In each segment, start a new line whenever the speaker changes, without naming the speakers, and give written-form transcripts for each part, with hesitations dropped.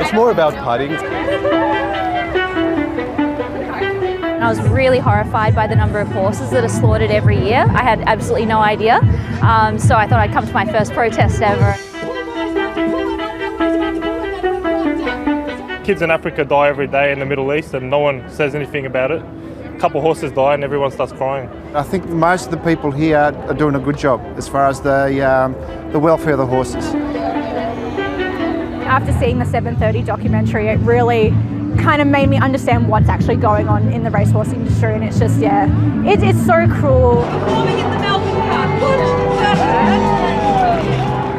It's more about putting.
I was really horrified by the number of horses that are slaughtered every year. I had absolutely no idea, so I thought I'd come to my first protest ever.
Kids in Africa die every day in the Middle East and no one says anything about it. A couple of horses die and everyone starts crying.
I think most of the people here are doing a good job as far as the welfare of the horses.
After seeing the 7:30 documentary, it really kind of made me understand what's actually going on in the racehorse industry, and it's just, yeah, it's so cruel.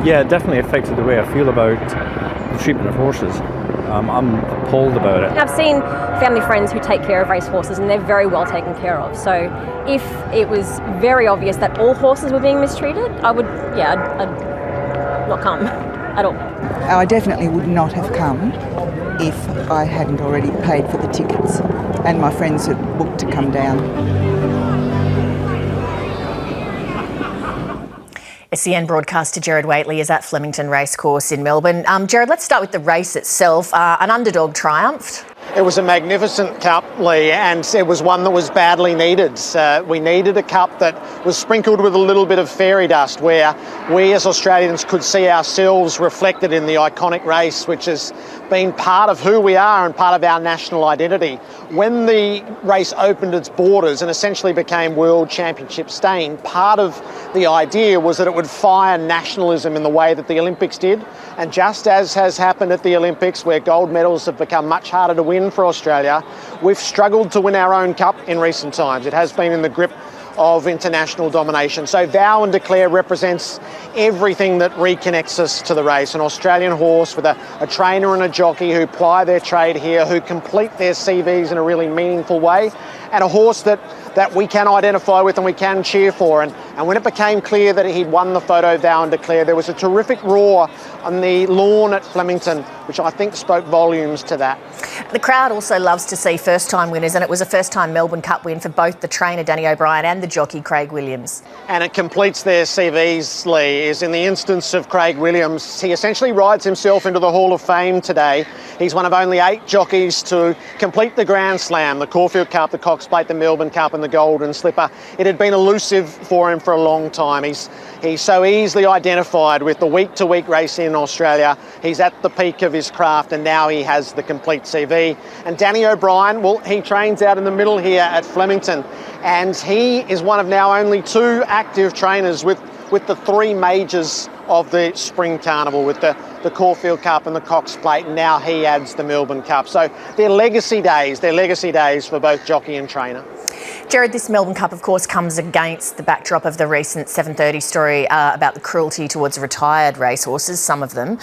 Yeah, it definitely affected the way I feel about the treatment of horses. I'm appalled about it.
I've seen family friends who take care of racehorses and they're very well taken care of. So if it was very obvious that all horses were being mistreated, I'd not come at all.
I definitely would not have come if I hadn't already paid for the tickets and my friends had booked to come down.
SEN broadcaster Gerard Whateley is at Flemington Racecourse in Melbourne. Gerard, let's start with the race itself. An underdog triumphed.
It was a magnificent cup, Lee, and it was one that was badly needed. We needed a cup that was sprinkled with a little bit of fairy dust, where we as Australians could see ourselves reflected in the iconic race, which has been part of who we are and part of our national identity. When the race opened its borders and essentially became World Championship staying, part of the idea was that it would fire nationalism in the way that the Olympics did. And just as has happened at the Olympics, where gold medals have become much harder to win for Australia, we've struggled to win our own cup in recent times. It has been in the grip of international domination. So Vow and Declare represents everything that reconnects us to the race. An Australian horse with a trainer and a jockey who ply their trade here, who complete their CVs in a really meaningful way, and a horse that we can identify with and we can cheer for. And when it became clear that he'd won the photo Vow and Declare, there was a terrific roar on the lawn at Flemington, which I think spoke volumes to that.
The crowd also loves to see first-time winners, and it was a first-time Melbourne Cup win for both the trainer Danny O'Brien and the jockey Craig Williams.
And it completes their CVs, Lee, is in the instance of Craig Williams. He essentially rides himself into the Hall of Fame today. He's one of only 8 jockeys to complete the Grand Slam, the Caulfield Cup, the Cox Plate, the Melbourne Cup and the Golden Slipper. It had been elusive for him for a long time. He's so easily identified with the week-to-week racing in Australia. He's at the peak of his craft and now he has the complete CV. And Danny O'Brien, well, he trains out in the middle here at Flemington, and he is one of now only 2 active trainers with the 3 majors of the Spring Carnival, with the Caulfield Cup and the Cox Plate, and now he adds the Melbourne Cup. So they're legacy days for both jockey and trainer.
Gerard, this Melbourne Cup, of course, comes against the backdrop of the recent 7:30 story about the cruelty towards retired racehorses, some of them.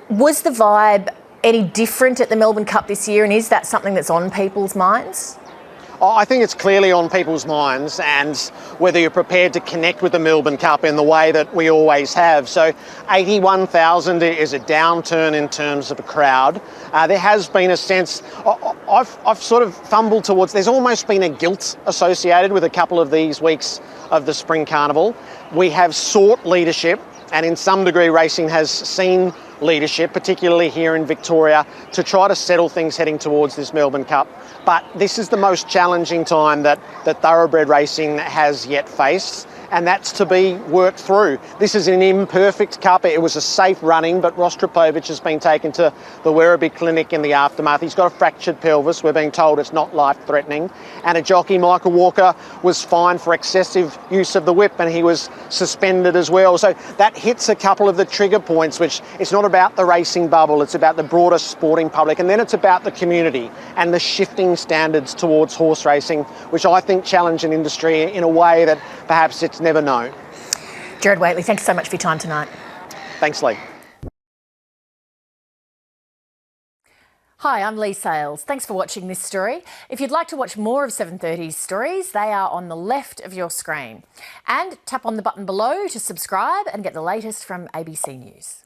Was the vibe any different at the Melbourne Cup this year, and is that something that's on people's minds?
I think it's clearly on people's minds, and whether you're prepared to connect with the Melbourne Cup in the way that we always have. So 81,000 is a downturn in terms of a crowd. There has been a sense, I've sort of fumbled towards, there's almost been a guilt associated with a couple of these weeks of the Spring Carnival. We have sought leadership, and in some degree racing has seen leadership, particularly here in Victoria, to try to settle things heading towards this Melbourne Cup. But this is the most challenging time that thoroughbred racing has yet faced, and that's to be worked through. This is an imperfect cup. It was a safe running, but Rostropovich has been taken to the Werribee Clinic in the aftermath. He's got a fractured pelvis. We're being told it's not life-threatening. And a jockey, Michael Walker, was fined for excessive use of the whip, and he was suspended as well. So that hits a couple of the trigger points, which it's not about the racing bubble, it's about the broader sporting public, and then it's about the community and the shifting standards towards horse racing, which I think challenge an industry in a way that perhaps it's never known.
Gerard Whateley, thanks so much for your time tonight.
Thanks, Lee.
Hi, I'm Lee Sales. Thanks for watching this story. If you'd like to watch more of 7:30's stories, they are on the left of your screen. And tap on the button below to subscribe and get the latest from ABC News.